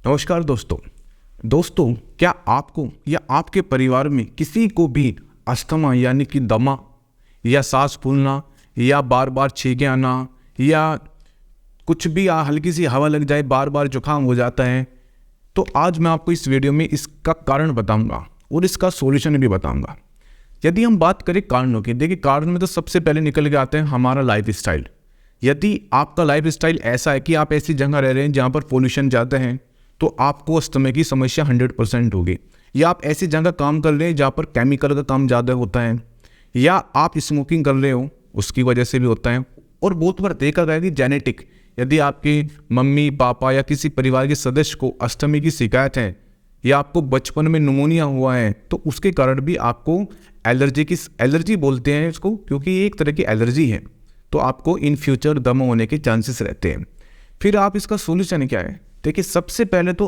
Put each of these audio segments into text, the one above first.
नमस्कार दोस्तों, क्या आपको या आपके परिवार में किसी को भी अस्थमा यानी कि दमा या सांस फूलना या बार बार छींके आना या कुछ भी हल्की सी हवा लग जाए बार बार जुकाम हो जाता है? तो आज मैं आपको इस वीडियो में इसका कारण बताऊंगा और इसका सॉल्यूशन भी बताऊंगा। यदि हम बात करें कारणों की, देखिए कारण में तो सबसे पहले निकल के आते हैं हमारा लाइफ स्टाइल। यदि आपका लाइफ स्टाइल ऐसा है कि आप ऐसी जगह रह रहे हैं जहाँ पर पोल्यूशन ज़्यादा है, तो आपको अस्थमा की समस्या 100% होगी। या आप ऐसी जगह काम कर रहे हैं जहाँ पर केमिकल का काम ज़्यादा होता है, या आप स्मोकिंग कर रहे हो, उसकी वजह से भी होता है। और बहुत बार देखा गया कि जेनेटिक, यदि आपके मम्मी पापा या किसी परिवार के सदस्य को अस्थमा की शिकायत है या आपको बचपन में निमोनिया हुआ है, तो उसके कारण भी आपको एलर्जी बोलते हैं इसको, क्योंकि ये एक तरह की एलर्जी है, तो आपको इन फ्यूचर दमा होने के चांसेस रहते हैं। फिर आप इसका सोल्यूशन क्या है? देखिए, सबसे पहले तो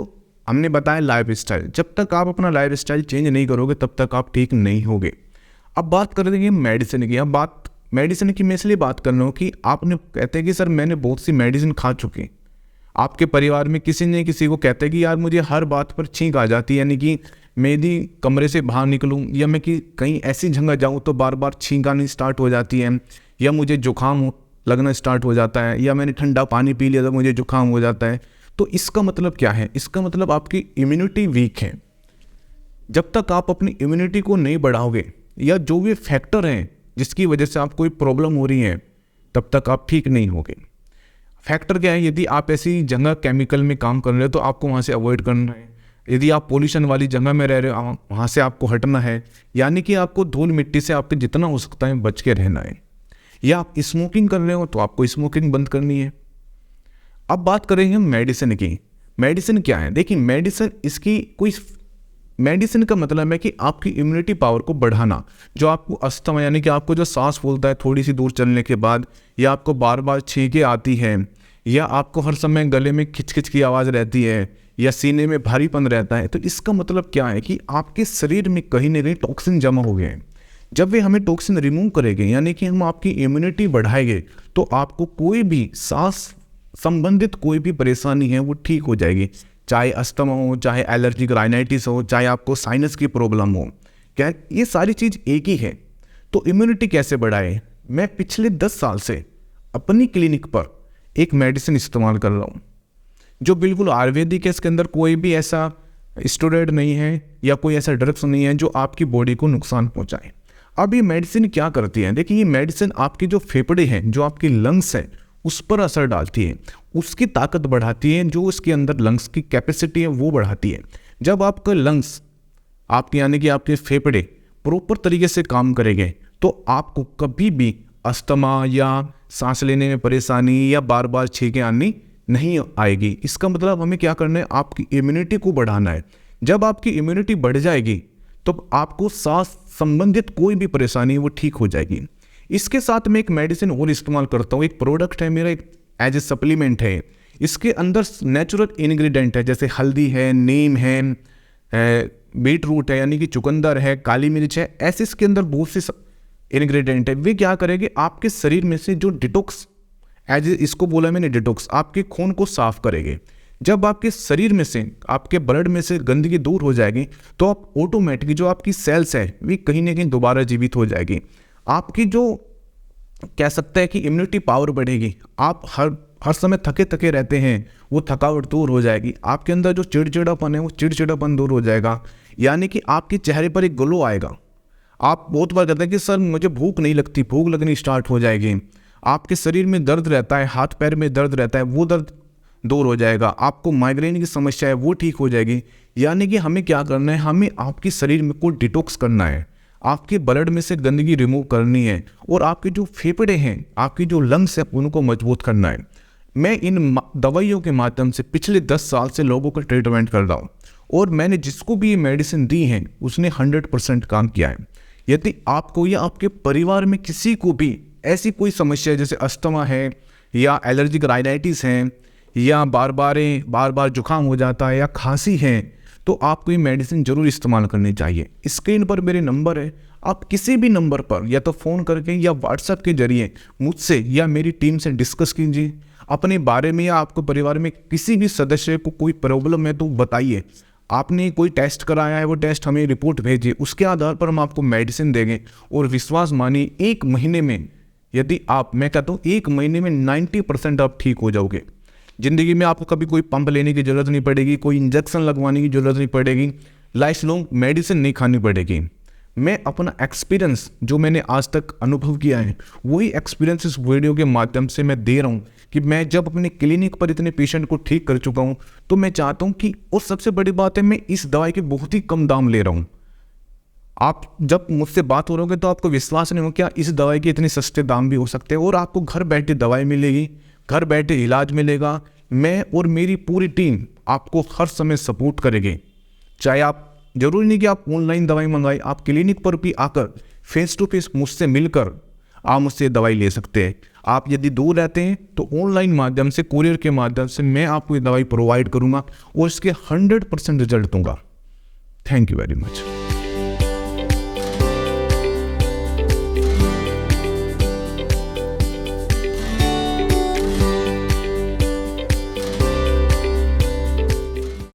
हमने बताया लाइफ स्टाइल। जब तक आप अपना लाइफ स्टाइल चेंज नहीं करोगे तब तक आप ठीक नहीं होगे। अब बात कर देंगे मेडिसिन की। अब बात मेडिसिन की मैं इसलिए बात कर रहा हूँ कि आपने कहते हैं कि सर मैंने बहुत सी मेडिसिन खा चुकी। आपके परिवार में किसी ने किसी को कहते हैं कि यार मुझे हर बात पर छींक आ जाती है, यानी कि मैं यदि कमरे से बाहर निकलूँ या मैं कि कहीं ऐसी जगह जाऊँ तो बार बार छींक आनी स्टार्ट हो जाती है, या मुझे जुकाम लगना स्टार्ट हो जाता है, या मैंने ठंडा पानी पी लिया तो मुझे जुकाम हो जाता है। तो इसका मतलब क्या है? इसका मतलब आपकी इम्यूनिटी वीक है। जब तक आप अपनी इम्यूनिटी को नहीं बढ़ाओगे, या जो भी फैक्टर हैं जिसकी वजह से आपको कोई प्रॉब्लम हो रही है, तब तक आप ठीक नहीं होगे। फैक्टर क्या है? यदि आप ऐसी जगह केमिकल में काम कर रहे हो तो आपको वहाँ से अवॉइड करना है। यदि आप पोल्यूशन वाली जगह में रह रहे हो, वहाँ से आपको हटना है, यानी कि आपको धूल मिट्टी से आपके जितना हो सकता है बच के रहना है। या आप स्मोकिंग कर रहे हो तो आपको स्मोकिंग बंद करनी है। अब बात करेंगे मेडिसिन की। मेडिसिन क्या है? देखिए, मेडिसिन का मतलब है कि आपकी इम्यूनिटी पावर को बढ़ाना। जो आपको अस्थमा यानी कि आपको जो सांस फूलता है थोड़ी सी दूर चलने के बाद, या आपको बार बार छींके आती है, या आपको हर समय गले में खिचखिच की आवाज़ रहती है, या सीने में भारीपन रहता है, तो इसका मतलब क्या है कि आपके शरीर में कहीं ना कहीं टॉक्सिन जमा हो गए हैं। जब वे हमें टॉक्सिन रिमूव करेंगे, यानी कि हम आपकी इम्यूनिटी बढ़ाएंगे, तो आपको कोई भी सांस संबंधित कोई भी परेशानी है वो ठीक हो जाएगी। चाहे अस्थमा हो, चाहे एलर्जिक राइनाइटिस हो, चाहे आपको साइनस की प्रॉब्लम हो, क्या ये सारी चीज़ एक ही है। तो इम्यूनिटी कैसे बढ़ाए? मैं पिछले 10 साल से अपनी क्लिनिक पर एक मेडिसिन इस्तेमाल कर रहा हूँ जो बिल्कुल आयुर्वेदिक है। इसके अंदर कोई भी ऐसा स्टेरॉइड नहीं है या कोई ऐसा ड्रग्स नहीं है जो आपकी बॉडी को नुकसान पहुँचाए। अब ये मेडिसिन क्या करती है? देखिए, ये मेडिसिन आपकी जो फेफड़े हैं, जो आपकी लंग्स है, उस पर असर डालती है, उसकी ताकत बढ़ाती है, जो उसके अंदर लंग्स की कैपेसिटी है वो बढ़ाती है। जब आपका लंग्स, आपके यानी कि आपके फेफड़े प्रॉपर तरीके से काम करेंगे, तो आपको कभी भी अस्थमा या सांस लेने में परेशानी या बार बार छींकें आनी नहीं आएगी। इसका मतलब हमें क्या करना है? आपकी इम्यूनिटी को बढ़ाना है। जब आपकी इम्यूनिटी बढ़ जाएगी तो आपको सांस संबंधित कोई भी परेशानी वो ठीक हो जाएगी। इसके साथ मैं एक मेडिसिन और इस्तेमाल करता हूँ, एक प्रोडक्ट है मेरा, एक एज ए सप्लीमेंट है। इसके अंदर नेचुरल इंग्रेडिएंट है, जैसे हल्दी है, नीम है, बीट रूट है यानी कि चुकंदर है, काली मिर्च है, ऐसे इसके अंदर बहुत से इंग्रेडिएंट है। वे क्या करेंगे? आपके शरीर में से जो डिटॉक्स, इसको बोला मैंने डिटॉक्स, आपके खून को साफ करेंगे। जब आपके शरीर में से, आपके ब्लड में से गंदगी दूर हो जाएगी, तो आप ऑटोमेटिकली जो आपकी सेल्स है वे कहीं ना कहीं दोबारा जीवित हो जाएगी। आपकी जो कह सकते हैं कि इम्यूनिटी पावर बढ़ेगी। आप हर समय थके थके रहते हैं, वो थकावट दूर हो जाएगी। आपके अंदर जो चिड़चिड़ापन है वो चिड़चिड़ापन दूर हो जाएगा, यानी कि आपके चेहरे पर एक ग्लो आएगा। आप बहुत बार कहते हैं कि सर मुझे भूख नहीं लगती, भूख लगनी स्टार्ट हो जाएगी। आपके शरीर में दर्द रहता है, हाथ पैर में दर्द रहता है, वो दर्द दूर हो जाएगा। आपको माइग्रेन की समस्या है वो ठीक हो जाएगी। यानी कि हमें क्या करना है? हमें आपके शरीर में को डिटॉक्स करना है, आपके ब्लड में से गंदगी रिमूव करनी है, और आपके जो फेफड़े हैं, आपकी जो लंग्स है, उनको मजबूत करना है। मैं इन दवाइयों के माध्यम से पिछले 10 साल से लोगों का ट्रीटमेंट कर रहा हूँ, और मैंने जिसको भी ये मेडिसिन दी है उसने 100% काम किया है। यदि आपको या आपके परिवार में किसी को भी ऐसी कोई समस्या जैसे अस्थमा है, या एलर्जिक राइनाइटिस है, या बार बार जुकाम हो जाता है, या खांसी है, तो आपको ये मेडिसिन जरूर इस्तेमाल करनी चाहिए। स्क्रीन पर मेरे नंबर है, आप किसी भी नंबर पर या तो फ़ोन करके या व्हाट्सएप के जरिए मुझसे या मेरी टीम से डिस्कस कीजिए अपने बारे में, या आपको परिवार में किसी भी सदस्य को कोई प्रॉब्लम है तो बताइए। आपने कोई टेस्ट कराया है, वो टेस्ट हमें रिपोर्ट भेजिए, उसके आधार पर हम आपको मेडिसिन देंगे। और विश्वास मानिए, 1 महीने में यदि मैं कहता हूँ 1 महीने में 90% आप ठीक हो जाओगे। ज़िंदगी में आपको कभी कोई पंप लेने की ज़रूरत नहीं पड़ेगी, कोई इंजेक्शन लगवाने की ज़रूरत नहीं पड़ेगी, लाइफ लॉन्ग मेडिसिन नहीं खानी पड़ेगी। मैं अपना एक्सपीरियंस जो मैंने आज तक अनुभव किया है, वही एक्सपीरियंस इस वीडियो के माध्यम से मैं दे रहा हूँ कि मैं जब अपने क्लिनिक पर इतने पेशेंट को ठीक कर चुका हूँ, तो मैं चाहता हूँ कि, और सबसे बड़ी बात है, मैं इस दवाई के बहुत ही कम दाम ले रहा हूँ। आप जब मुझसे बात हो रहोगे तो आपको विश्वास नहीं हो क्या इस दवाई के इतने सस्ते दाम भी हो सकते हैं, और आपको घर बैठे दवाई मिलेगी, घर बैठे इलाज मिलेगा। मैं और मेरी पूरी टीम आपको हर समय सपोर्ट करेंगे। चाहे आप, जरूरी नहीं कि आप ऑनलाइन दवाई मंगाएं, आप क्लिनिक पर भी आकर फेस टू फेस मुझसे मिलकर आप मुझसे दवाई ले सकते हैं। आप यदि दूर रहते हैं तो ऑनलाइन माध्यम से, कुरियर के माध्यम से मैं आपको ये दवाई प्रोवाइड करूंगा और इसके 100% रिजल्ट दूंगा। Thank you very much.